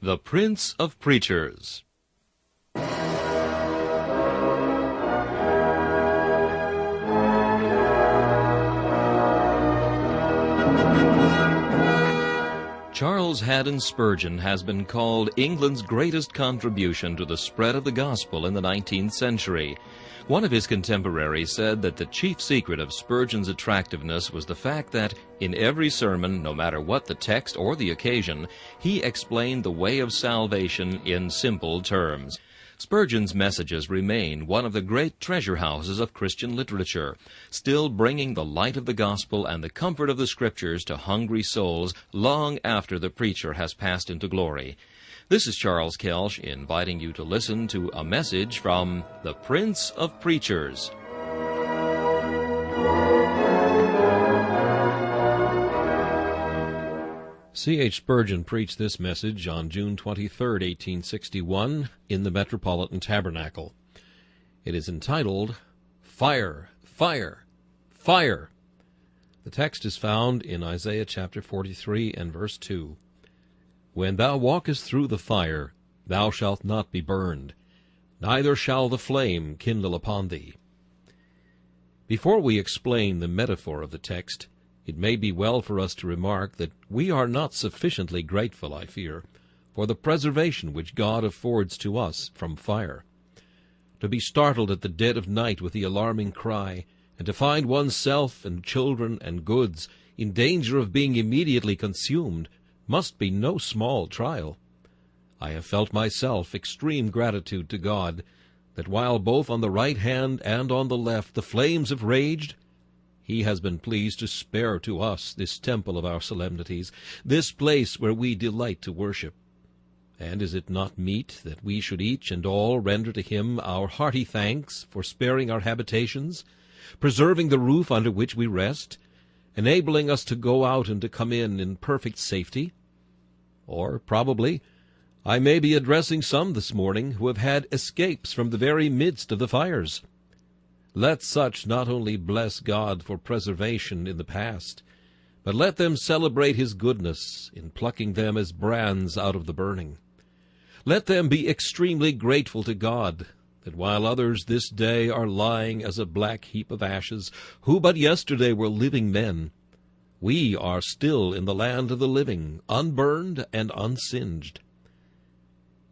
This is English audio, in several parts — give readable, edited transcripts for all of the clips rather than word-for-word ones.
The Prince of Preachers. Charles Haddon Spurgeon has been called England's greatest contribution to the spread of the gospel in the 19th century. One of his contemporaries said that the chief secret of Spurgeon's attractiveness was the fact that, in every sermon, no matter what the text or the occasion, he explained the way of salvation in simple terms. Spurgeon's messages remain one of the great treasure houses of Christian literature, still bringing the light of the gospel and the comfort of the Scriptures to hungry souls long after the preacher has passed into glory. This is Charles Kelsch inviting you to listen to a message from the Prince of Preachers. C.H. Spurgeon preached this message on June 23, 1861, in the Metropolitan Tabernacle. It is entitled, Fire, Fire, Fire. The text is found in Isaiah chapter 43 and verse 2. When thou walkest through the fire, thou shalt not be burned, neither shall the flame kindle upon thee. Before we explain the metaphor of the text, it may be well for us to remark that we are not sufficiently grateful, I fear, for the preservation which God affords to us from fire. To be startled at the dead of night with the alarming cry, and to find oneself and children and goods in danger of being immediately consumed, must be no small trial. I have felt myself extreme gratitude to God, that while both on the right hand and on the left the flames have raged, He has been pleased to spare to us this temple of our solemnities, this place where we delight to worship. And is it not meet that we should each and all render to Him our hearty thanks for sparing our habitations, preserving the roof under which we rest, enabling us to go out and to come in perfect safety? Or, probably, I may be addressing some this morning who have had escapes from the very midst of the fires. Let such not only bless God for preservation in the past, but let them celebrate His goodness in plucking them as brands out of the burning. Let them be extremely grateful to God that while others this day are lying as a black heap of ashes, who but yesterday were living men, we are still in the land of the living, unburned and unsinged.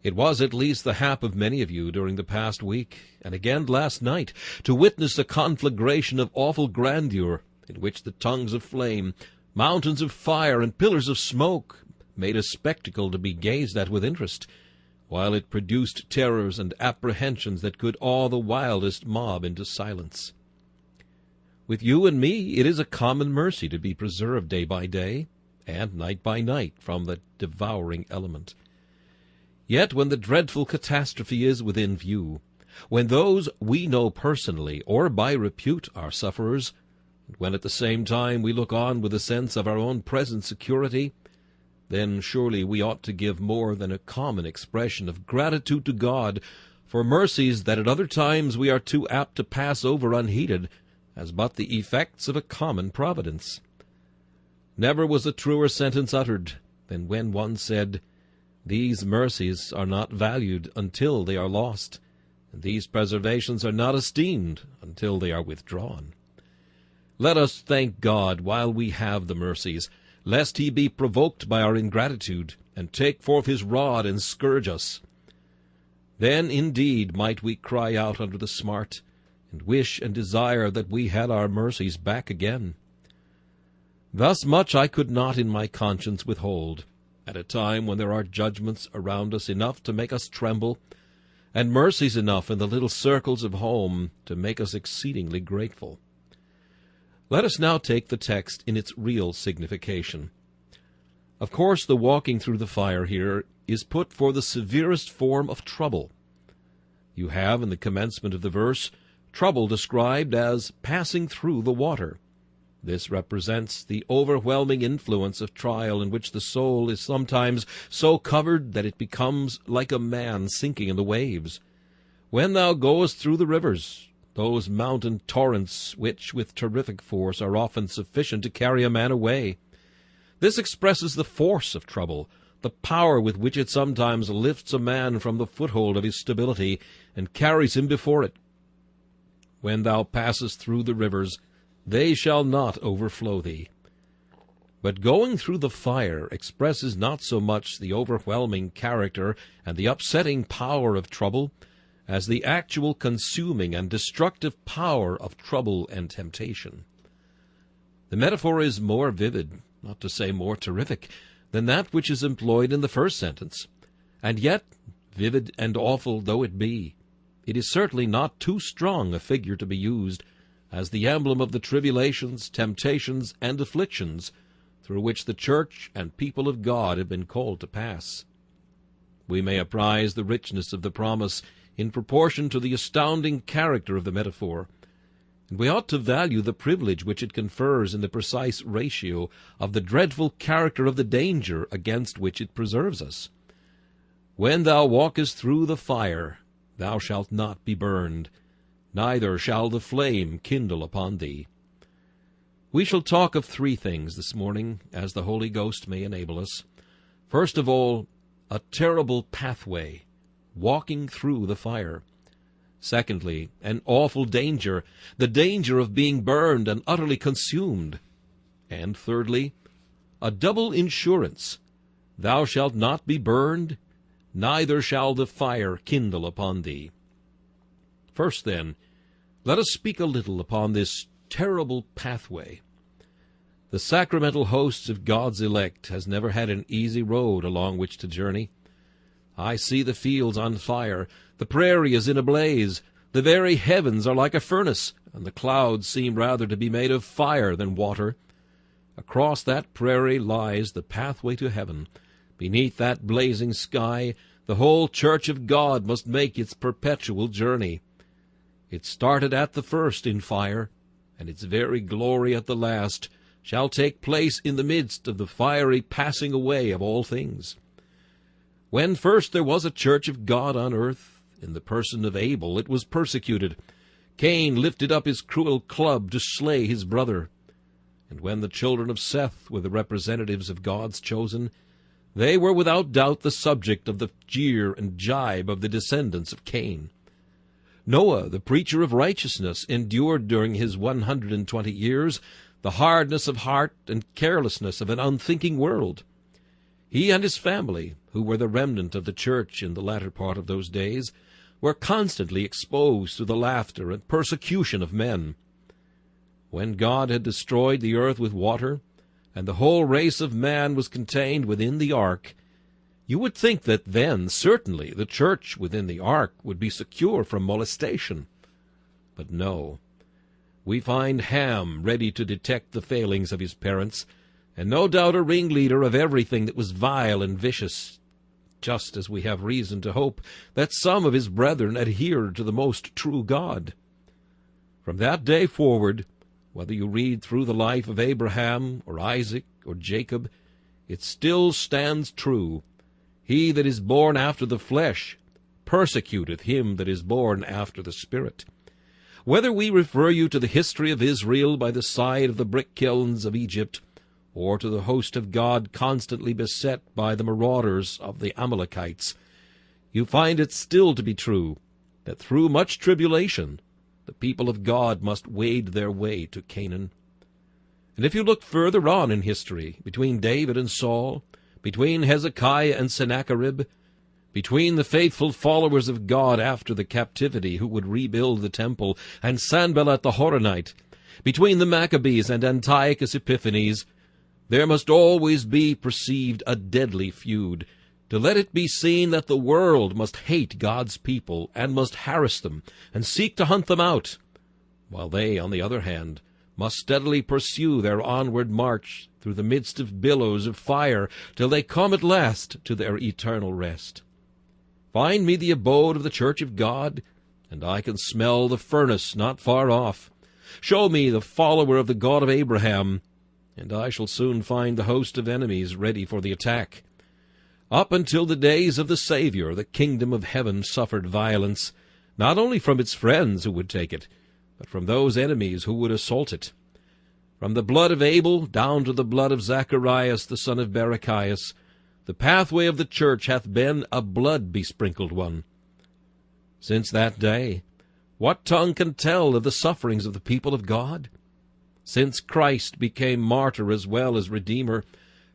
It was at least the hap of many of you during the past week, and again last night, to witness a conflagration of awful grandeur, in which the tongues of flame, mountains of fire, and pillars of smoke made a spectacle to be gazed at with interest, while it produced terrors and apprehensions that could awe the wildest mob into silence. With you and me it is a common mercy to be preserved day by day, and night by night, from the devouring element. Yet when the dreadful catastrophe is within view, when those we know personally or by repute are sufferers, and when at the same time we look on with a sense of our own present security, then surely we ought to give more than a common expression of gratitude to God for mercies that at other times we are too apt to pass over unheeded, as but the effects of a common providence. Never was a truer sentence uttered than when one said, "These mercies are not valued until they are lost, and these preservations are not esteemed until they are withdrawn." Let us thank God while we have the mercies, lest He be provoked by our ingratitude, and take forth His rod and scourge us. Then indeed might we cry out under the smart, and wish and desire that we had our mercies back again. Thus much I could not in my conscience withhold, at a time when there are judgments around us enough to make us tremble, and mercies enough in the little circles of home to make us exceedingly grateful. Let us now take the text in its real signification. Of course, the walking through the fire here is put for the severest form of trouble. You have, in the commencement of the verse, trouble described as passing through the water. This represents the overwhelming influence of trial in which the soul is sometimes so covered that it becomes like a man sinking in the waves. When thou goest through the rivers, those mountain torrents which with terrific force are often sufficient to carry a man away. This expresses the force of trouble, the power with which it sometimes lifts a man from the foothold of his stability and carries him before it. When thou passest through the rivers, they shall not overflow thee. But going through the fire expresses not so much the overwhelming character and the upsetting power of trouble as the actual consuming and destructive power of trouble and temptation. The metaphor is more vivid, not to say more terrific, than that which is employed in the first sentence, and yet, vivid and awful though it be, it is certainly not too strong a figure to be used as the emblem of the tribulations, temptations, and afflictions through which the church and people of God have been called to pass. We may appraise the richness of the promise in proportion to the astounding character of the metaphor, and we ought to value the privilege which it confers in the precise ratio of the dreadful character of the danger against which it preserves us. When thou walkest through the fire, thou shalt not be burned, neither shall the flame kindle upon thee. We shall talk of three things this morning, as the Holy Ghost may enable us. First of all, a terrible pathway, walking through the fire. Secondly, an awful danger, the danger of being burned and utterly consumed. And thirdly, a double insurance, thou shalt not be burned, neither shall the fire kindle upon thee. First, then, let us speak a little upon this terrible pathway. The sacramental hosts of God's elect has never had an easy road along which to journey. I see the fields on fire, the prairie is in a blaze, the very heavens are like a furnace, and the clouds seem rather to be made of fire than water. Across that prairie lies the pathway to heaven. Beneath that blazing sky, the whole church of God must make its perpetual journey. It started at the first in fire, and its very glory at the last shall take place in the midst of the fiery passing away of all things. When first there was a church of God on earth, in the person of Abel, it was persecuted. Cain lifted up his cruel club to slay his brother. And when the children of Seth were the representatives of God's chosen, they were without doubt the subject of the jeer and jibe of the descendants of Cain. Noah, the preacher of righteousness, endured during his 120 years the hardness of heart and carelessness of an unthinking world. He and his family, who were the remnant of the church in the latter part of those days, were constantly exposed to the laughter and persecution of men. When God had destroyed the earth with water, and the whole race of man was contained within the ark, you would think that then, certainly, the church within the ark would be secure from molestation. But no. We find Ham ready to detect the failings of his parents, and no doubt a ringleader of everything that was vile and vicious, just as we have reason to hope that some of his brethren adhered to the most true God. From that day forward, whether you read through the life of Abraham or Isaac or Jacob, it still stands true. He that is born after the flesh persecuteth him that is born after the Spirit. Whether we refer you to the history of Israel by the side of the brick kilns of Egypt, or to the host of God constantly beset by the marauders of the Amalekites, you find it still to be true that through much tribulation the people of God must wade their way to Canaan. And if you look further on in history, between David and Saul, between Hezekiah and Sennacherib, between the faithful followers of God after the captivity who would rebuild the temple, and Sanballat the Horonite, between the Maccabees and Antiochus Epiphanes, there must always be perceived a deadly feud, to let it be seen that the world must hate God's people, and must harass them, and seek to hunt them out, while they, on the other hand, must steadily pursue their onward march through the midst of billows of fire, till they come at last to their eternal rest. Find me the abode of the church of God, and I can smell the furnace not far off. Show me the follower of the God of Abraham, and I shall soon find the host of enemies ready for the attack. Up until the days of the Savior, the kingdom of heaven suffered violence, not only from its friends who would take it, but from those enemies who would assault it. From the blood of Abel down to the blood of Zacharias the son of Barachias, The pathway of the church hath been a blood-besprinkled one. Since that day, what tongue can tell of the sufferings of the people of God? Since Christ became martyr as well as Redeemer,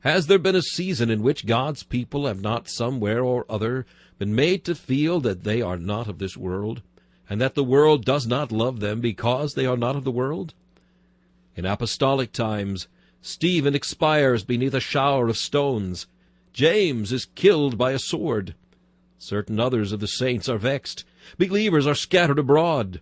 has there been a season in which God's people have not somewhere or other been made to feel that they are not of this world, and that the world does not love them because they are not of the world? In apostolic times, Stephen expires beneath a shower of stones. James is killed by a sword. Certain others of the saints are vexed. Believers are scattered abroad.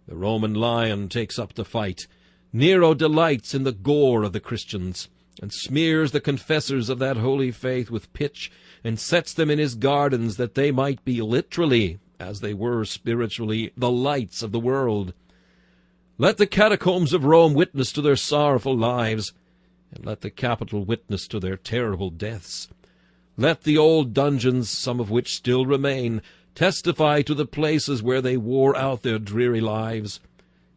The Roman lion takes up the fight. Nero delights in the gore of the Christians, and smears the confessors of that holy faith with pitch, and sets them in his gardens that they might be literally, as they were spiritually, the lights of the world. Let the catacombs of Rome witness to their sorrowful lives, and let the Capitol witness to their terrible deaths. Let the old dungeons, some of which still remain, testify to the places where they wore out their dreary lives,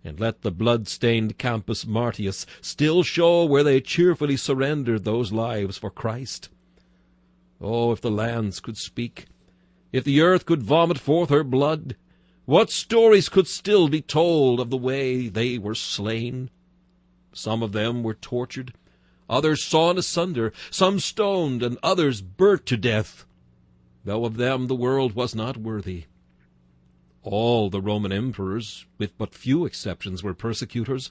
and let the blood-stained Campus Martius still show where they cheerfully surrendered those lives for Christ. Oh, if the lands could speak, if the earth could vomit forth her blood, what stories could still be told of the way they were slain? Some of them were tortured, others sawn asunder, some stoned, and others burnt to death, though of them the world was not worthy. All the Roman emperors, with but few exceptions, were persecutors,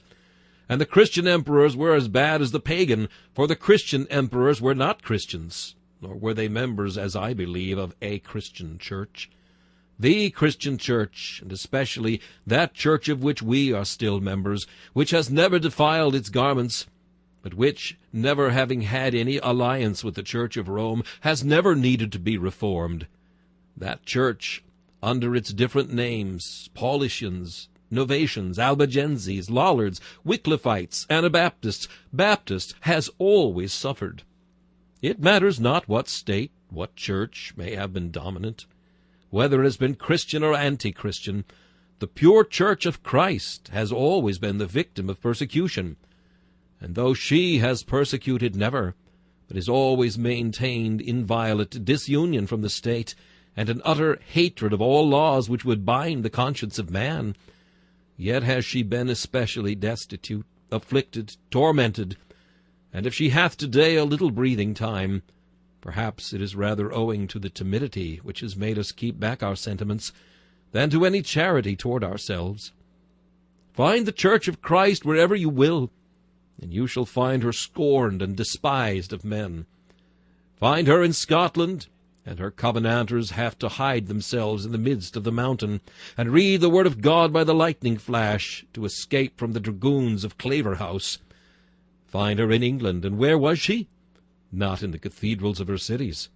and the Christian emperors were as bad as the pagan, for the Christian emperors were not Christians, nor were they members, as I believe, of a Christian church. The Christian church, and especially that church of which we are still members, which has never defiled its garments, but which, never having had any alliance with the Church of Rome, has never needed to be reformed. That church, under its different names, Paulicians, Novatians, Albigenses, Lollards, Wycliffites, Anabaptists, Baptists, has always suffered. It matters not what state, what church may have been dominant, whether it has been Christian or anti-Christian, the pure church of Christ has always been the victim of persecution. And though she has persecuted never, but has always maintained inviolate disunion from the state, and an utter hatred of all laws which would bind the conscience of man, yet has she been especially destitute, afflicted, tormented, and if she hath today a little breathing time, perhaps it is rather owing to the timidity which has made us keep back our sentiments, than to any charity toward ourselves. Find the Church of Christ wherever you will, and you shall find her scorned and despised of men. Find her in Scotland, and her Covenanters have to hide themselves in the midst of the mountain, and read the word of God by the lightning flash, to escape from the dragoons of Claverhouse. Find her in England, and where was she? Not in the cathedrals of her cities,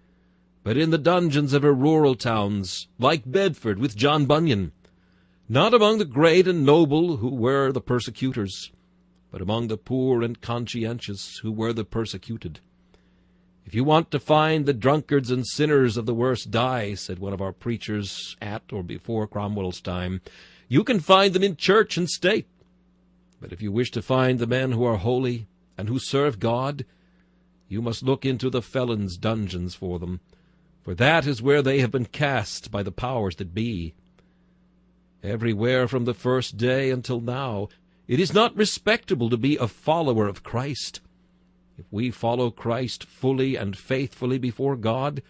but in the dungeons of her rural towns, like Bedford with John Bunyan. Not among the great and noble, who were the persecutors, but among the poor and conscientious, who were the persecuted. If you want to find the drunkards and sinners of the worst dye, said one of our preachers at or before Cromwell's time, you can find them in church and state. But if you wish to find the men who are holy and who serve God, you must look into the felons' dungeons for them, for that is where they have been cast by the powers that be. Everywhere from the first day until now, it is not respectable to be a follower of Christ. If we follow Christ fully and faithfully before God,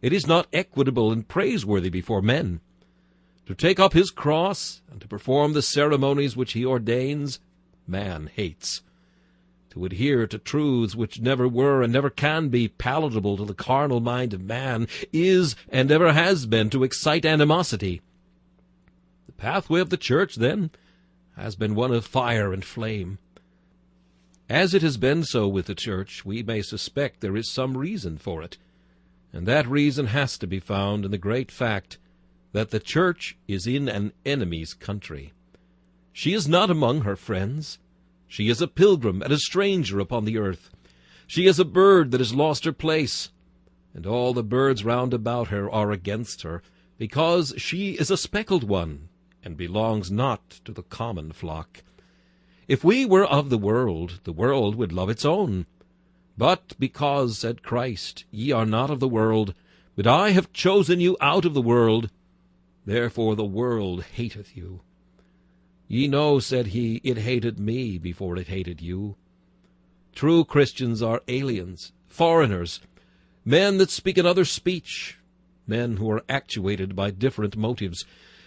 it is not equitable and praiseworthy before men. To take up his cross and to perform the ceremonies which he ordains, man hates. To adhere to truths which never were and never can be palatable to the carnal mind of man is and ever has been to excite animosity. The pathway of the church, then, has been one of fire and flame. As it has been so with the church, we may suspect there is some reason for it, and that reason has to be found in the great fact that the church is in an enemy's country. She is not among her friends. She is a pilgrim and a stranger upon the earth. She is a bird that has lost her place, and all the birds round about her are against her, because she is a speckled one, and belongs not to the common flock. If we were of the world would love its own. But because, said Christ, ye are not of the world, but I have chosen you out of the world, therefore the world hateth you. Ye know, said he, it hated me before it hated you. True Christians are aliens, foreigners, men that speak another speech, men who are actuated by different motives,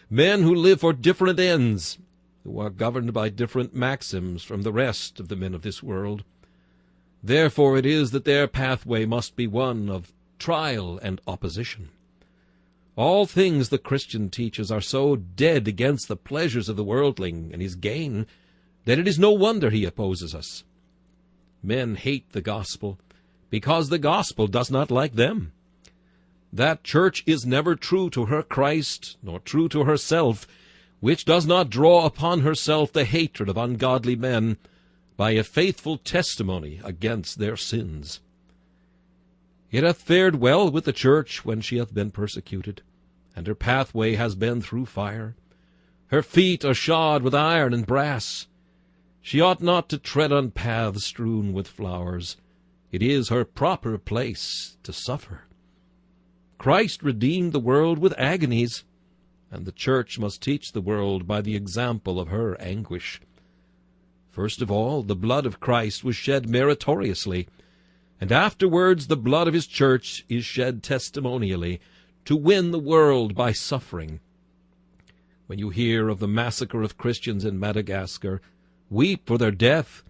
men who live for different ends, who are governed by different maxims from the rest of the men of this world. Therefore it is that their pathway must be one of trial and opposition. All things the Christian teaches are so dead against the pleasures of the worldling and his gain that it is no wonder he opposes us. Men hate the gospel because the gospel does not like them. That church is never true to her Christ, nor true to herself, which does not draw upon herself the hatred of ungodly men by a faithful testimony against their sins. It hath fared well with the church when she hath been persecuted, and her pathway has been through fire. Her feet are shod with iron and brass. She ought not to tread on paths strewn with flowers. It is her proper place to suffer. Christ redeemed the world with agonies, and the church must teach the world by the example of her anguish. First of all, the blood of Christ was shed meritoriously, and afterwards the blood of his church is shed testimonially, to win the world by suffering. When you hear of the massacre of Christians in Madagascar, weep for their death,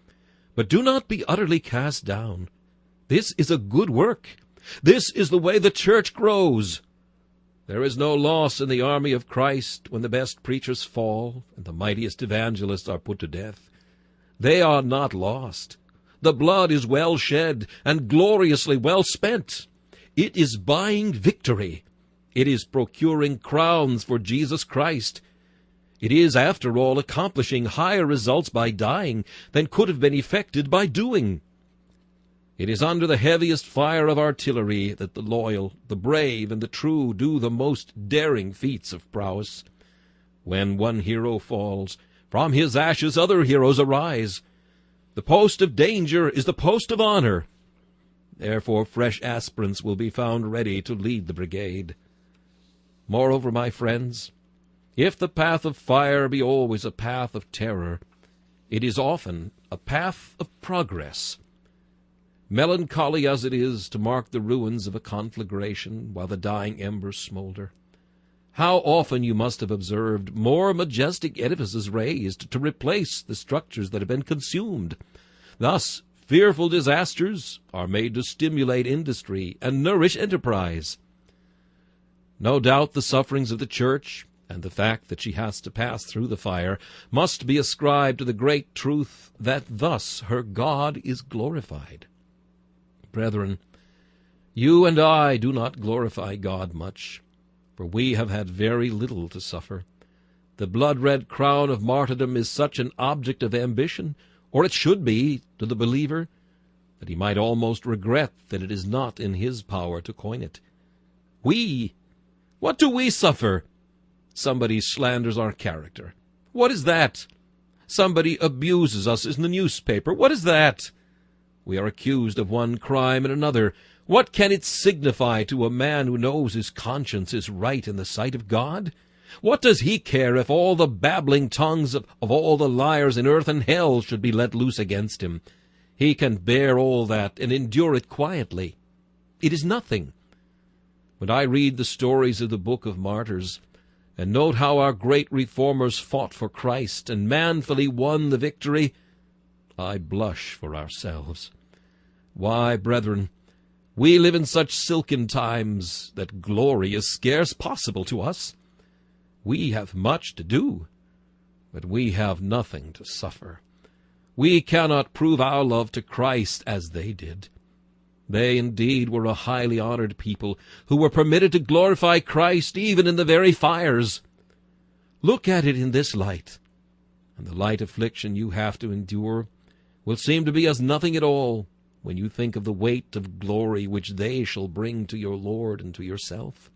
but do not be utterly cast down. This is a good work. This is the way the church grows. There is no loss in the army of Christ when the best preachers fall and the mightiest evangelists are put to death. They are not lost. The blood is well shed and gloriously well spent. It is buying victory. It is procuring crowns for Jesus Christ. It is, after all, accomplishing higher results by dying than could have been effected by doing. It is under the heaviest fire of artillery that the loyal, the brave, and the true do the most daring feats of prowess. When one hero falls, from his ashes other heroes arise. The post of danger is the post of honor. Therefore fresh aspirants will be found ready to lead the brigade. Moreover, my friends, if the path of fire be always a path of terror, it is often a path of progress. Melancholy as it is to mark the ruins of a conflagration while the dying embers smolder, how often you must have observed more majestic edifices raised to replace the structures that have been consumed. Thus, fearful disasters are made to stimulate industry and nourish enterprise. No doubt the sufferings of the church, and the fact that she has to pass through the fire, must be ascribed to the great truth that thus her God is glorified. Brethren, you and I do not glorify God much, for we have had very little to suffer. The blood-red crown of martyrdom is such an object of ambition, or it should be, to the believer, that he might almost regret that it is not in his power to coin it. What do we suffer? Somebody slanders our character. What is that? Somebody abuses us in the newspaper. What is that? We are accused of one crime and another. What can it signify to a man who knows his conscience is right in the sight of God? What does he care if all the babbling tongues of all the liars in earth and hell should be let loose against him? He can bear all that and endure it quietly. It is nothing. When I read the stories of the book of martyrs, and note how our great reformers fought for Christ and manfully won the victory, I blush for ourselves. Why, brethren, we live in such silken times that glory is scarce possible to us. We have much to do, but we have nothing to suffer. We cannot prove our love to Christ as they did. They indeed were a highly honored people who were permitted to glorify Christ even in the very fires. Look at it in this light, and the light affliction you have to endure will seem to be as nothing at all when you think of the weight of glory which they shall bring to your Lord and to yourself.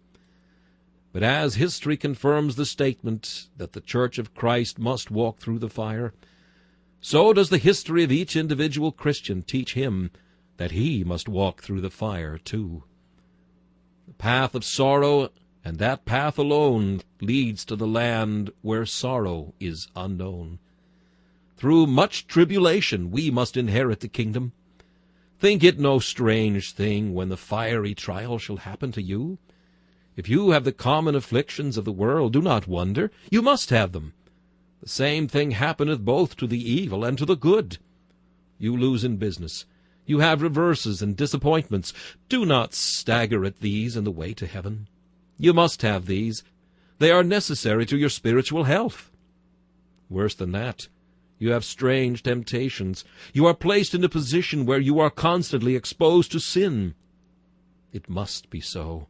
But as history confirms the statement that the Church of Christ must walk through the fire, so does the history of each individual Christian teach him that he must walk through the fire too. The path of sorrow, and that path alone, leads to the land where sorrow is unknown. Through much tribulation we must inherit the kingdom. Think it no strange thing when the fiery trial shall happen to you. If you have the common afflictions of the world, do not wonder. You must have them. The same thing happeneth both to the evil and to the good. You lose in business. You have reverses and disappointments. Do not stagger at these in the way to heaven. You must have these. They are necessary to your spiritual health. Worse than that, you have strange temptations. You are placed in a position where you are constantly exposed to sin. It must be so.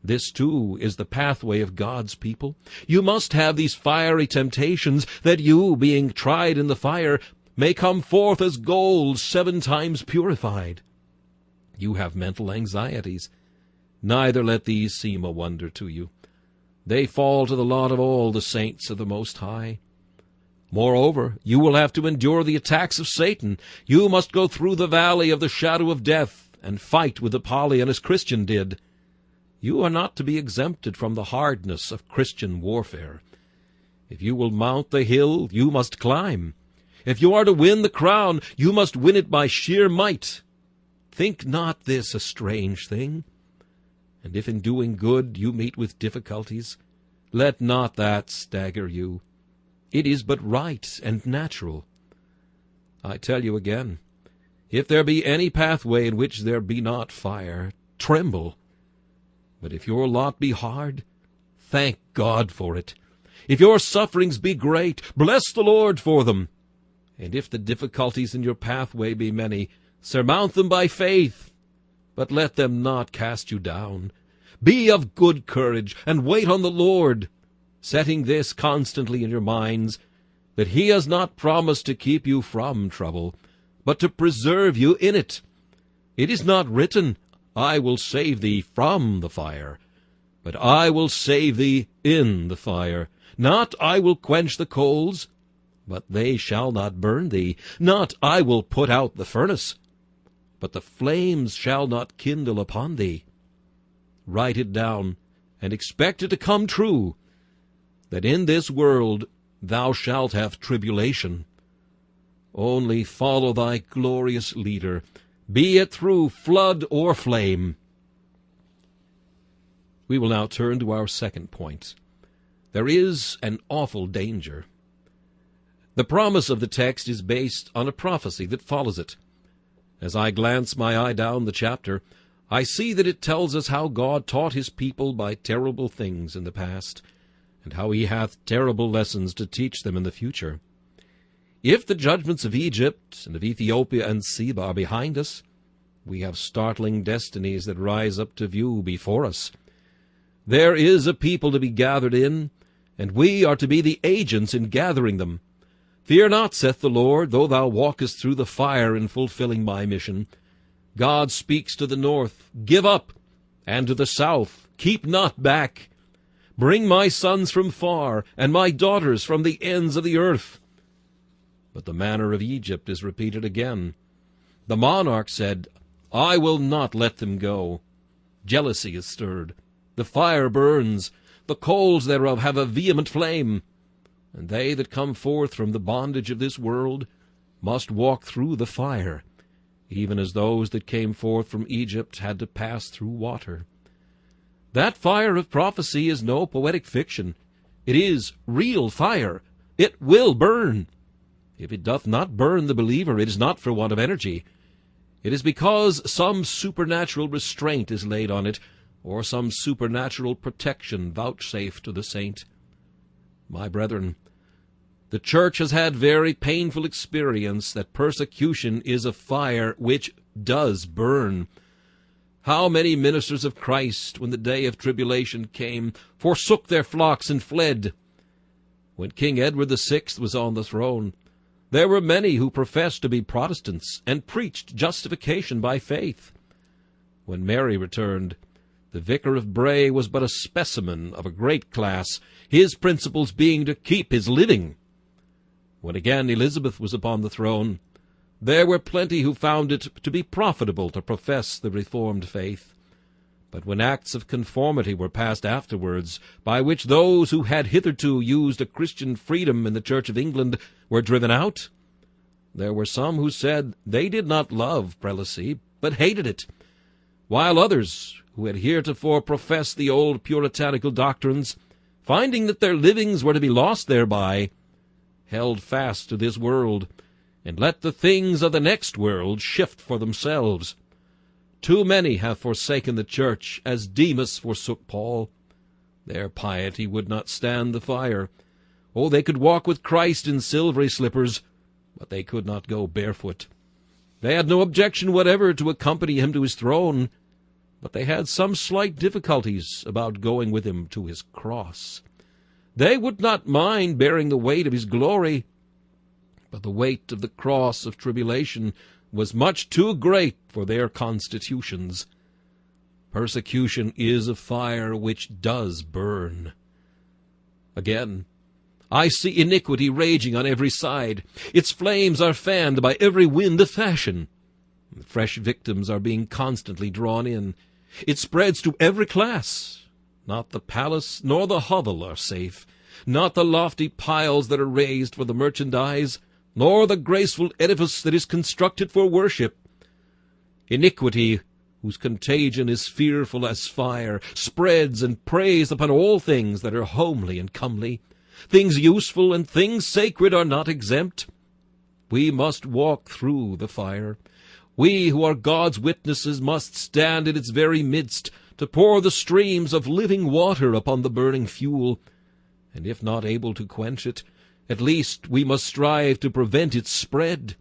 This, too, is the pathway of God's people. You must have these fiery temptations, that you, being tried in the fire, may come forth as gold 7 times purified. You have mental anxieties. Neither let these seem a wonder to you. They fall to the lot of all the saints of the Most High. Moreover, you will have to endure the attacks of Satan. You must go through the valley of the shadow of death, and fight with Apollyon as Christian did. You are not to be exempted from the hardness of Christian warfare. If you will mount the hill, you must climb. If you are to win the crown, you must win it by sheer might. Think not this a strange thing. And if in doing good you meet with difficulties, let not that stagger you. It is but right and natural. I tell you again, if there be any pathway in which there be not fire, tremble. But if your lot be hard, thank God for it. If your sufferings be great, bless the Lord for them. And if the difficulties in your pathway be many, surmount them by faith, but let them not cast you down. Be of good courage, and wait on the Lord, setting this constantly in your minds, that he has not promised to keep you from trouble, but to preserve you in it. It is not written, I will save thee from the fire, but I will save thee in the fire. Not I will quench the coals, but they shall not burn thee. Not I will put out the furnace, but the flames shall not kindle upon thee. Write it down, and expect it to come true, that in this world thou shalt have tribulation. Only follow thy glorious leader, be it through flood or flame. We will now turn to our second point. There is an awful danger. The promise of the text is based on a prophecy that follows it. As I glance my eye down the chapter, I see that it tells us how God taught his people by terrible things in the past, and how he hath terrible lessons to teach them in the future. If the judgments of Egypt and of Ethiopia and Seba are behind us, we have startling destinies that rise up to view before us. There is a people to be gathered in, and we are to be the agents in gathering them. Fear not, saith the Lord, though thou walkest through the fire in fulfilling my mission. God speaks to the north, give up, and to the south, keep not back. Bring my sons from far, and my daughters from the ends of the earth. But the manner of Egypt is repeated again. The monarch said, I will not let them go. Jealousy is stirred. The fire burns. The coals thereof have a vehement flame. And they that come forth from the bondage of this world must walk through the fire, even as those that came forth from Egypt had to pass through water. That fire of prophecy is no poetic fiction. It is real fire. It will burn. If it doth not burn the believer, it is not for want of energy. It is because some supernatural restraint is laid on it, or some supernatural protection vouchsafed to the saint. My brethren, the church has had very painful experience that persecution is a fire which does burn. How many ministers of Christ, when the day of tribulation came, forsook their flocks and fled? When King Edward VI was on the throne, there were many who professed to be Protestants and preached justification by faith. When Mary returned, the Vicar of Bray was but a specimen of a great class, his principles being to keep his living. When again Elizabeth was upon the throne, There were plenty who found it to be profitable to profess the Reformed faith. But when acts of conformity were passed afterwards, by which those who had hitherto used a Christian freedom in the Church of England were driven out, there were some who said they did not love prelacy, but hated it, while others, who had heretofore professed the old puritanical doctrines, finding that their livings were to be lost thereby, held fast to this world, and let the things of the next world shift for themselves. Too many have forsaken the church, as Demas forsook Paul. Their piety would not stand the fire. Oh, they could walk with Christ in silvery slippers, but they could not go barefoot. They had no objection whatever to accompany him to his throne, but they had some slight difficulties about going with him to his cross. They would not mind bearing the weight of his glory, but the weight of the cross of tribulation was much too great for their constitutions. Persecution is a fire which does burn. Again, I see iniquity raging on every side. Its flames are fanned by every wind of fashion. Fresh victims are being constantly drawn in. It spreads to every class. Not the palace nor the hovel are safe, not the lofty piles that are raised for the merchandise, nor the graceful edifice that is constructed for worship. Iniquity, whose contagion is fearful as fire, spreads and preys upon all things that are homely and comely. Things useful and things sacred are not exempt. We must walk through the fire. We who are God's witnesses must stand in its very midst to pour the streams of living water upon the burning fuel, and if not able to quench it, at least we must strive to prevent its spread.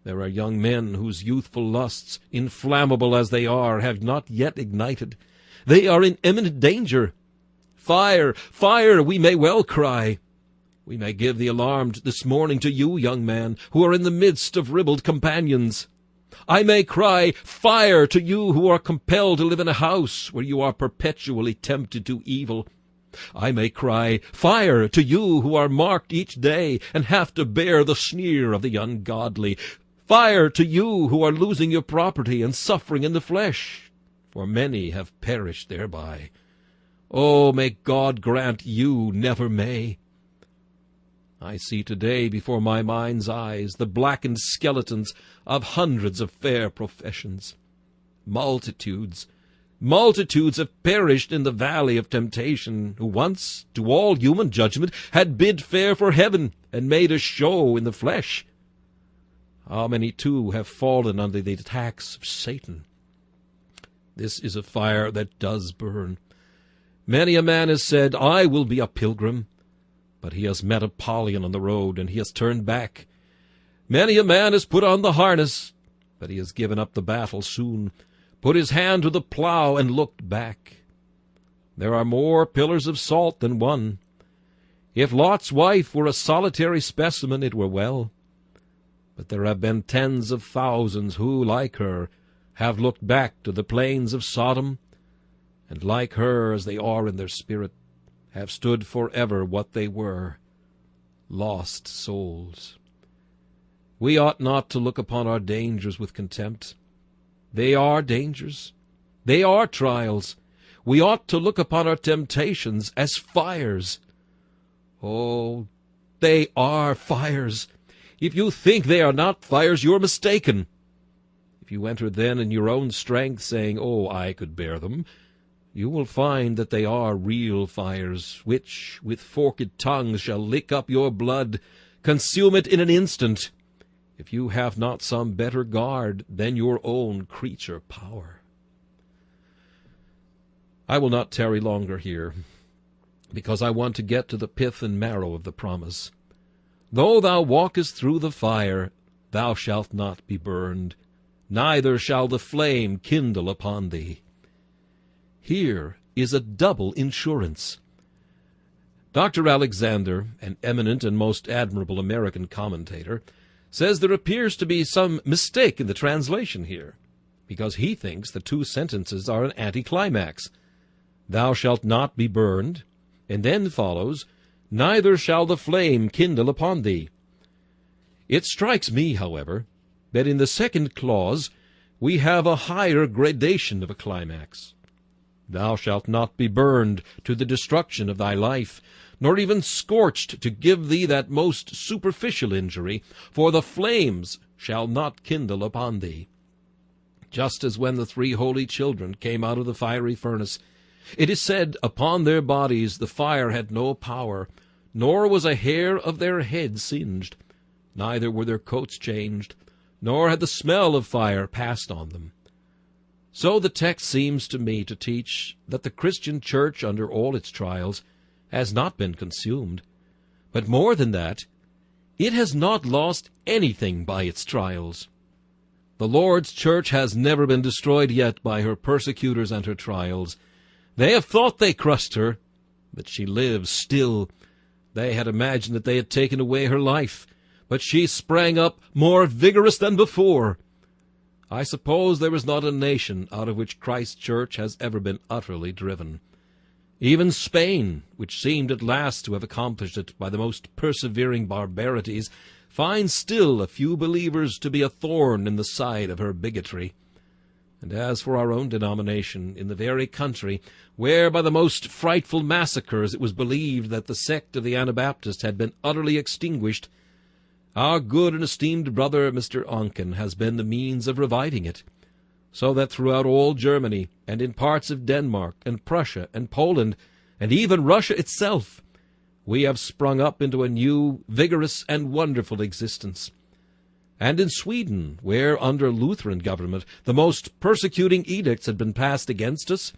There are young men whose youthful lusts, inflammable as they are, have not yet ignited. They are in imminent danger. Fire, fire, we may well cry. We may give the alarm this morning to you, young man, who are in the midst of ribald companions. I may cry fire to you who are compelled to live in a house where you are perpetually tempted to evil. I may cry fire to you who are marked each day and have to bear the sneer of the ungodly. Fire to you who are losing your property and suffering in the flesh, for many have perished thereby. Oh, may God grant you never may. I see today before my mind's eyes the blackened skeletons of hundreds of fair professions. Multitudes have perished in the valley of temptation, who once, to all human judgment, had bid fair for heaven, and made a show in the flesh. How many, too, have fallen under the attacks of Satan? This is a fire that does burn. Many a man has said, I will be a pilgrim, but he has met Apollyon on the road, and he has turned back. Many a man has put on the harness, but he has given up the battle soon, put his hand to the plough, and looked back. There are more pillars of salt than one. If Lot's wife were a solitary specimen, it were well. But there have been tens of thousands who, like her, have looked back to the plains of Sodom, and like her as they are in their spirit, have stood forever what they were, lost souls. We ought not to look upon our dangers with contempt. They are dangers. They are trials. We ought to look upon our temptations as fires. Oh, they are fires. If you think they are not fires, you're mistaken. If you enter then in your own strength, saying, oh, I could bear them, you will find that they are real fires, which, with forked tongues, shall lick up your blood, consume it in an instant, if you have not some better guard than your own creature power. I will not tarry longer here, because I want to get to the pith and marrow of the promise. Though thou walkest through the fire, thou shalt not be burned, neither shall the flame kindle upon thee. Here is a double insurance. Dr. Alexander, an eminent and most admirable American commentator, says there appears to be some mistake in the translation here, because he thinks the two sentences are an anticlimax. Thou shalt not be burned, and then follows, neither shall the flame kindle upon thee. It strikes me, however, But in the second clause we have a higher gradation of a climax. Thou shalt not be burned to the destruction of thy life, nor even scorched to give thee that most superficial injury, for the flames shall not kindle upon thee. Just as when the 3 holy children came out of the fiery furnace, it is said, upon their bodies the fire had no power, nor was a hair of their head singed, neither were their coats changed, nor had the smell of fire passed on them. So the text seems to me to teach that the Christian church, under all its trials, has not been consumed. But more than that, it has not lost anything by its trials. The Lord's church has never been destroyed yet by her persecutors and her trials. They have thought they crushed her, but she lives still. They had imagined that they had taken away her life, but she sprang up more vigorous than before. I suppose there is not a nation out of which Christ's church has ever been utterly driven. Even Spain, which seemed at last to have accomplished it by the most persevering barbarities, finds still a few believers to be a thorn in the side of her bigotry. And as for our own denomination, in the very country where by the most frightful massacres it was believed that the sect of the Anabaptists had been utterly extinguished, our good and esteemed brother Mr. Oncken has been the means of reviving it, so that throughout all Germany, and in parts of Denmark, and Prussia, and Poland, and even Russia itself, we have sprung up into a new, vigorous, and wonderful existence. And in Sweden, where under Lutheran government the most persecuting edicts had been passed against us,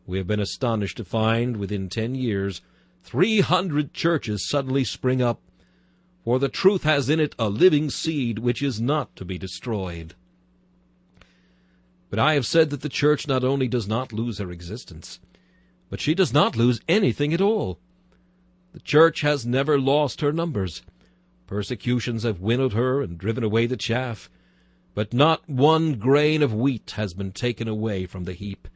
we have been astonished to find, within 10 years, 300 churches suddenly spring up, for the truth has in it a living seed which is not to be destroyed. But I have said that the church not only does not lose her existence, but she does not lose anything at all. The church has never lost her numbers. Persecutions have winnowed her and driven away the chaff, but not one grain of wheat has been taken away from the heap.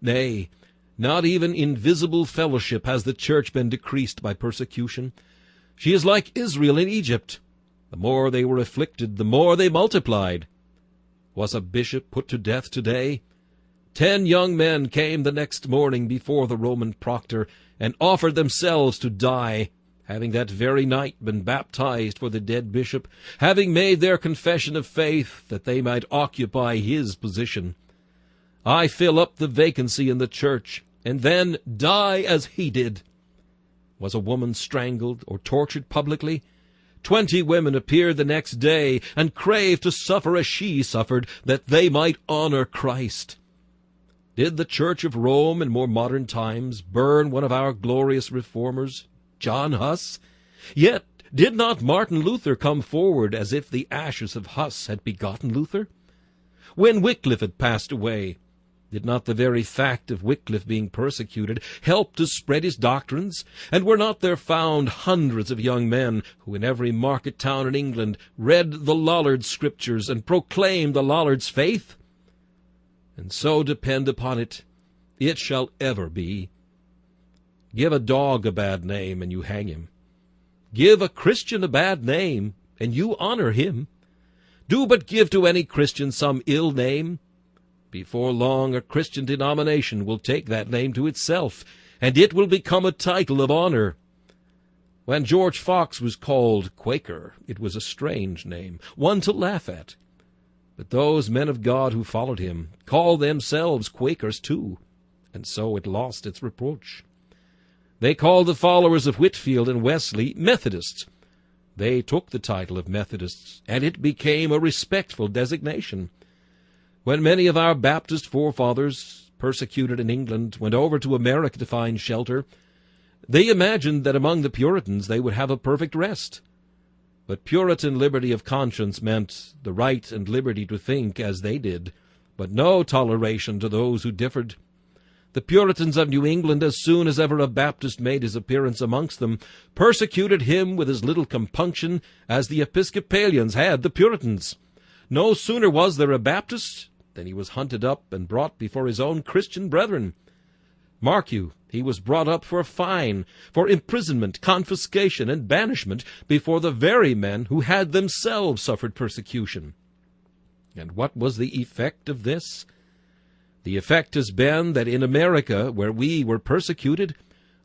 Nay, not even in visible fellowship has the church been decreased by persecution. She is like Israel in Egypt. The more they were afflicted, the more they multiplied. Was a bishop put to death today? 10 young men came the next morning before the Roman proctor, and offered themselves to die, having that very night been baptized for the dead bishop, having made their confession of faith that they might occupy his position. I fill up the vacancy in the church, and then die as he did. Was a woman strangled or tortured publicly? 20 women appeared the next day, and craved to suffer as she suffered, that they might honor Christ. Did the Church of Rome in more modern times burn one of our glorious reformers, John Huss? Yet did not Martin Luther come forward as if the ashes of Huss had begotten Luther? When Wycliffe had passed away, did not the very fact of Wycliffe being persecuted help to spread his doctrines? And were not there found hundreds of young men who in every market town in England read the Lollard's Scriptures and proclaimed the Lollard's faith? And so depend upon it, it shall ever be. Give a dog a bad name, and you hang him. Give a Christian a bad name, and you honor him. Do but give to any Christian some ill name. Before long a Christian denomination will take that name to itself, and it will become a title of honor. When George Fox was called Quaker, it was a strange name, one to laugh at. But those men of God who followed him called themselves Quakers too, and so it lost its reproach. They called the followers of Whitefield and Wesley Methodists. They took the title of Methodists, and it became a respectful designation. When many of our Baptist forefathers, persecuted in England, went over to America to find shelter, they imagined that among the Puritans they would have a perfect rest. But Puritan liberty of conscience meant the right and liberty to think as they did, but no toleration to those who differed. The Puritans of New England, as soon as ever a Baptist made his appearance amongst them, persecuted him with as little compunction as the Episcopalians had the Puritans. No sooner was there a Baptist than he was hunted up and brought before his own Christian brethren. Mark you, he was brought up for a fine, for imprisonment, confiscation, and banishment before the very men who had themselves suffered persecution. And what was the effect of this? The effect has been that in America, where we were persecuted,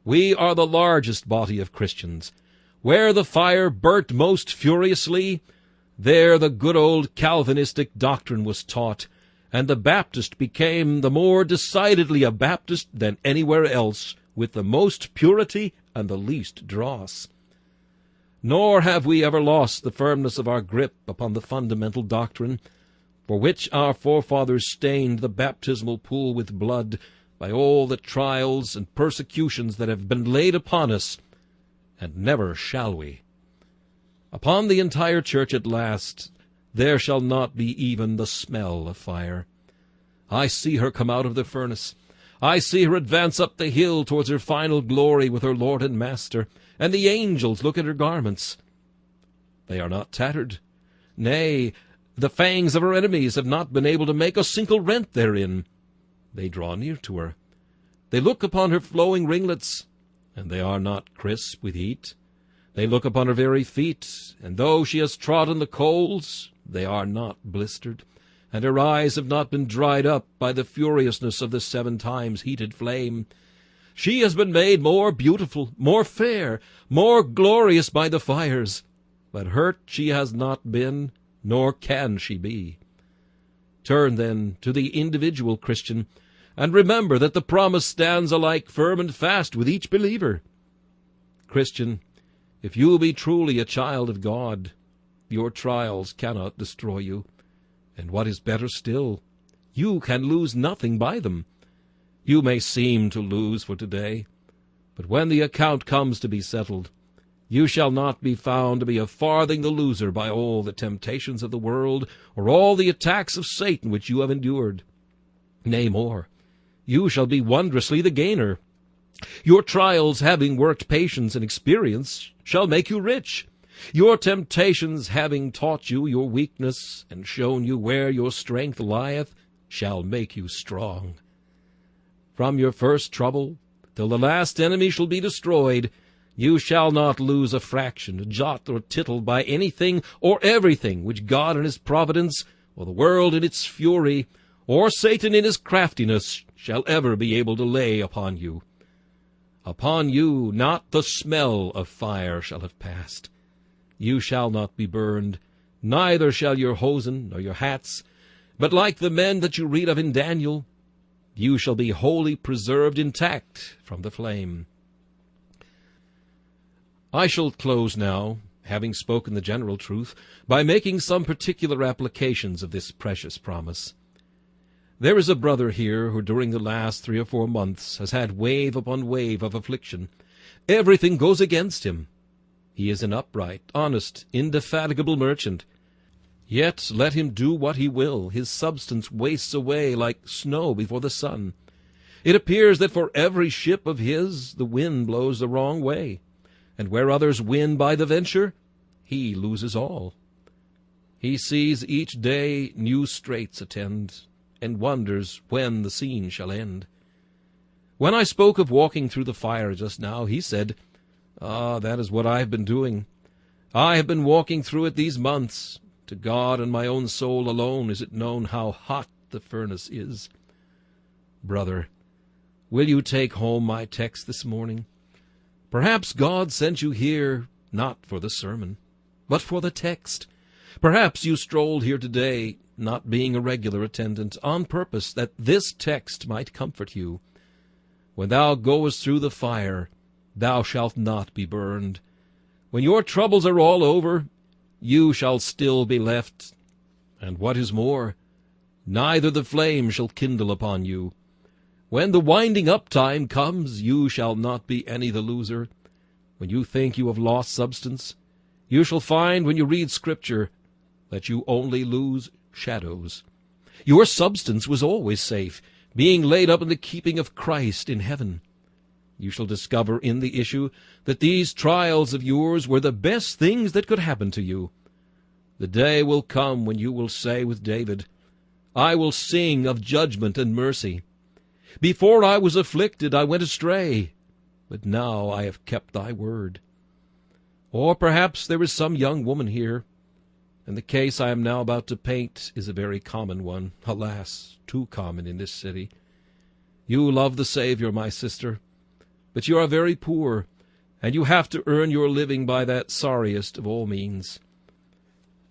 we are the largest body of Christians. Where the fire burnt most furiously, there the good old Calvinistic doctrine was taught, and the Baptist became the more decidedly a Baptist than anywhere else, with the most purity and the least dross. Nor have we ever lost the firmness of our grip upon the fundamental doctrine, for which our forefathers stained the baptismal pool with blood by all the trials and persecutions that have been laid upon us, and never shall we. Upon the entire church at last there shall not be even the smell of fire. I see her come out of the furnace. I see her advance up the hill towards her final glory with her Lord and Master, and the angels look at her garments. They are not tattered. Nay, the fangs of her enemies have not been able to make a single rent therein. They draw near to her. They look upon her flowing ringlets, and they are not crisp with heat. They look upon her very feet, and though she has trodden the coals, they are not blistered, and her eyes have not been dried up by the furiousness of the 7 times heated flame. She has been made more beautiful, more fair, more glorious by the fires, but hurt she has not been, nor can she be. Turn, then, to the individual Christian, and remember that the promise stands alike firm and fast with each believer. Christian, if you be truly a child of God, your trials cannot destroy you, and what is better still, you can lose nothing by them. You may seem to lose for today, but when the account comes to be settled, you shall not be found to be a farthing the loser by all the temptations of the world, or all the attacks of Satan which you have endured. Nay, more, you shall be wondrously the gainer. Your trials, having worked patience and experience, shall make you rich. Your temptations, having taught you your weakness, and shown you where your strength lieth, shall make you strong. From your first trouble till the last enemy shall be destroyed, you shall not lose a fraction, a jot or tittle by anything or everything which God in his providence, or the world in its fury, or Satan in his craftiness, shall ever be able to lay upon you. Upon you not the smell of fire shall have passed. You shall not be burned, neither shall your hosen nor your hats, but like the men that you read of in Daniel, you shall be wholly preserved intact from the flame. I shall close now, having spoken the general truth, by making some particular applications of this precious promise. There is a brother here who during the last 3 or 4 months has had wave upon wave of affliction. Everything goes against him. He is an upright, honest, indefatigable merchant. Yet let him do what he will, his substance wastes away like snow before the sun. It appears that for every ship of his the wind blows the wrong way, and where others win by the venture, he loses all. He sees each day new straits attend, and wonders when the scene shall end. When I spoke of walking through the fire just now, he said, that is what I have been doing. I have been walking through it these months. To God and my own soul alone is it known how hot the furnace is. Brother, will you take home my text this morning? Perhaps God sent you here not for the sermon, but for the text. Perhaps you strolled here today, not being a regular attendant, on purpose that this text might comfort you. When thou goest through the fire, thou shalt not be burned. When your troubles are all over, you shall still be left. And what is more, neither the flame shall kindle upon you. When the winding up time comes, you shall not be any the loser. When you think you have lost substance, you shall find when you read Scripture that you only lose shadows. Your substance was always safe, being laid up in the keeping of Christ in heaven. You shall discover in the issue that these trials of yours were the best things that could happen to you. The day will come when you will say with David, I will sing of judgment and mercy. Before I was afflicted, I went astray, but now I have kept thy word. Or perhaps there is some young woman here and the case I am now about to paint is a very common one, alas, too common in this city. You love the Savior, my sister, but you are very poor, and you have to earn your living by that sorriest of all means.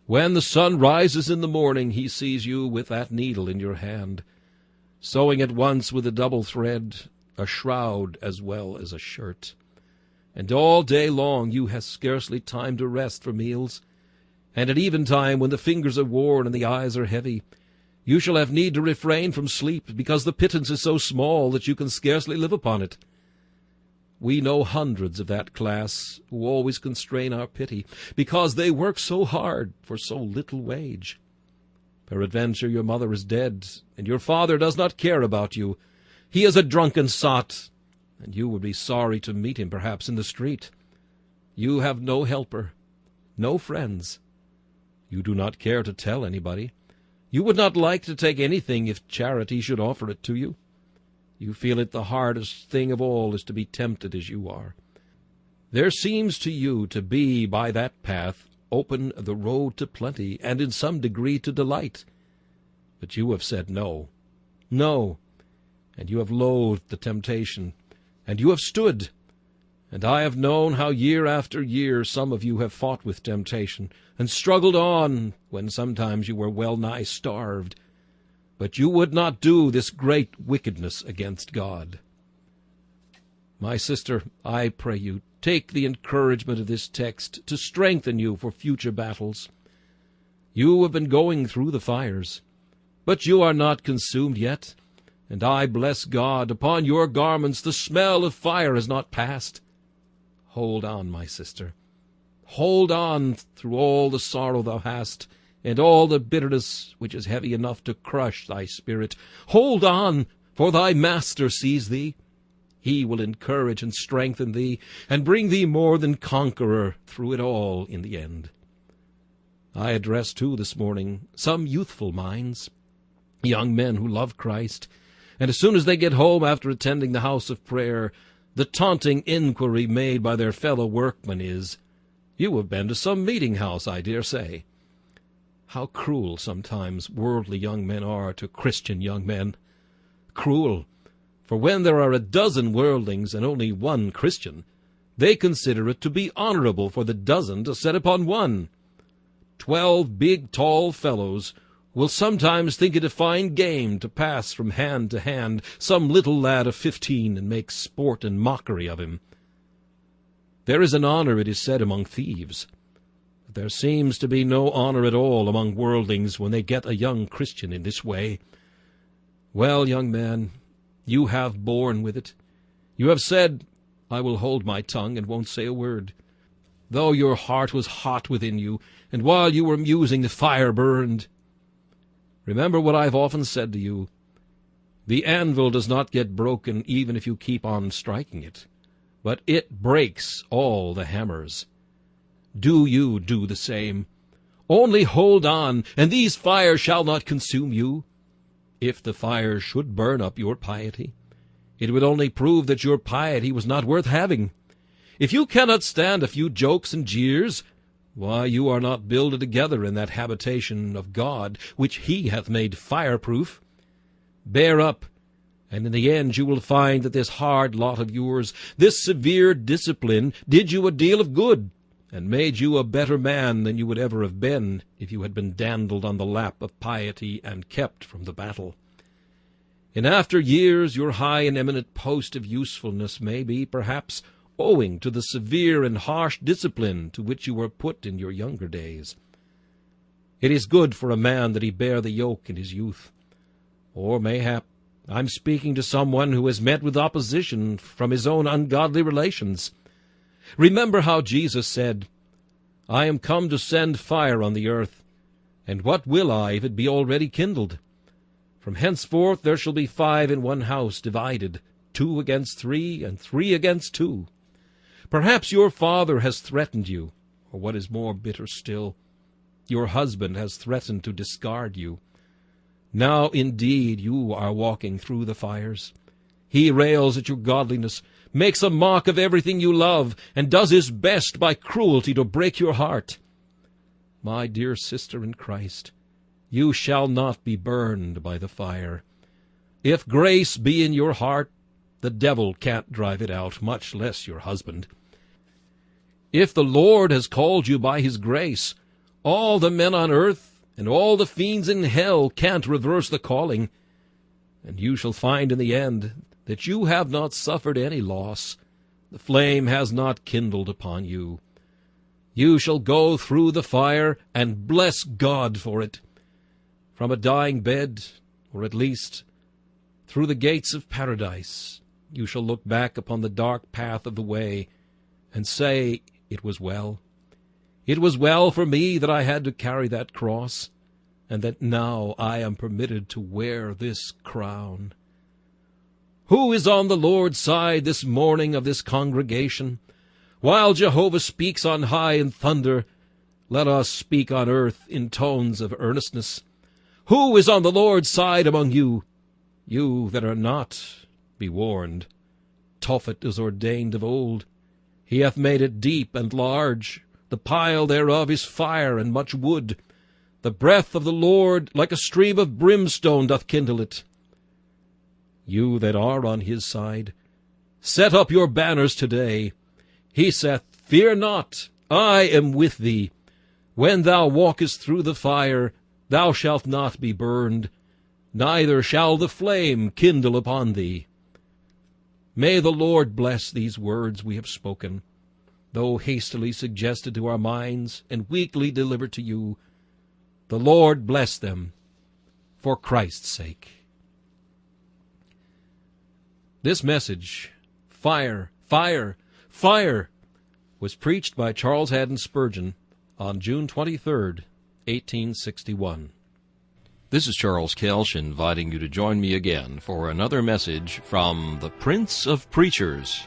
When the sun rises in the morning, he sees you with that needle in your hand, sewing at once with a double thread a shroud as well as a shirt. And all day long you have scarcely time to rest for meals, and at eventime, when the fingers are worn and the eyes are heavy, you shall have need to refrain from sleep, because the pittance is so small that you can scarcely live upon it. We know hundreds of that class who always constrain our pity, because they work so hard for so little wage. Peradventure your mother is dead, and your father does not care about you. He is a drunken sot, and you would be sorry to meet him perhaps in the street. You have no helper, no friends. You do not care to tell anybody. You would not like to take anything if charity should offer it to you. You feel it the hardest thing of all is to be tempted as you are. There seems to you to be by that path open the road to plenty, and in some degree to delight. But you have said no, no, and you have loathed the temptation, and you have stood. And I have known how year after year some of you have fought with temptation, and struggled on, when sometimes you were well nigh starved. But you would not do this great wickedness against God. My sister, I pray you, take the encouragement of this text to strengthen you for future battles. You have been going through the fires, but you are not consumed yet, and I bless God, upon your garments the smell of fire has not passed. Hold on, my sister. Hold on through all the sorrow thou hast, and all the bitterness which is heavy enough to crush thy spirit. Hold on, for thy Master sees thee. He will encourage and strengthen thee, and bring thee more than conqueror through it all in the end. I address, too, this morning some youthful minds, young men who love Christ, and as soon as they get home after attending the house of prayer, the taunting inquiry made by their fellow workmen is, "You have been to some meeting-house, I dare say." How cruel sometimes worldly young men are to Christian young men. Cruel, for when there are a dozen worldlings and only one Christian, they consider it to be honorable for the dozen to set upon one. 12 big, tall fellows will sometimes think it a fine game to pass from hand to hand some little lad of 15 and make sport and mockery of him. There is an honor, it is said, among thieves. But there seems to be no honor at all among worldlings when they get a young Christian in this way. Well, young man, you have borne with it. You have said, "I will hold my tongue and won't say a word," though your heart was hot within you, and while you were musing the fire burned. Remember what I have often said to you. The anvil does not get broken even if you keep on striking it, but it breaks all the hammers. Do you do the same. Only hold on, and these fires shall not consume you. If the fire should burn up your piety, it would only prove that your piety was not worth having. If you cannot stand a few jokes and jeers, why, you are not builded together in that habitation of God which he hath made fireproof. Bear up, and in the end you will find that this hard lot of yours, this severe discipline, did you a deal of good, and made you a better man than you would ever have been if you had been dandled on the lap of piety and kept from the battle. In after years your high and eminent post of usefulness may be, perhaps, owing to the severe and harsh discipline to which you were put in your younger days. It is good for a man that he bear the yoke in his youth. Or mayhap I'm speaking to someone who has met with opposition from his own ungodly relations. Remember how Jesus said, "I am come to send fire on the earth, and what will I if it be already kindled? From henceforth there shall be 5 in one house divided, 2 against 3, and 3 against 2. Perhaps your father has threatened you, or what is more bitter still, your husband has threatened to discard you. Now indeed you are walking through the fires. He rails at your godliness, makes a mock of everything you love, and does his best by cruelty to break your heart. My dear sister in Christ, you shall not be burned by the fire. If grace be in your heart, the devil can't drive it out, much less your husband. If the Lord has called you by his grace, all the men on earth and all the fiends in hell can't reverse the calling, and you shall find in the end that you have not suffered any loss. The flame has not kindled upon you. You shall go through the fire and bless God for it. From a dying bed, or at least through the gates of paradise, you shall look back upon the dark path of the way and say, it was well. It was well for me that I had to carry that cross, and that now I am permitted to wear this crown. Who is on the Lord's side this morning of this congregation? While Jehovah speaks on high in thunder, let us speak on earth in tones of earnestness. Who is on the Lord's side among you? You that are not, be warned. Tophet is ordained of old. He hath made it deep and large. The pile thereof is fire and much wood. The breath of the Lord like a stream of brimstone doth kindle it. You that are on his side, set up your banners today. He saith, Fear not, I am with thee. When thou walkest through the fire, thou shalt not be burned, neither shall the flame kindle upon thee. May the Lord bless these words we have spoken, though hastily suggested to our minds and weakly delivered to you. The Lord bless them for Christ's sake. This message, Fire, Fire, Fire, was preached by Charles Haddon Spurgeon on June 23, 1861. This is Charles Kelsch inviting you to join me again for another message from the Prince of Preachers.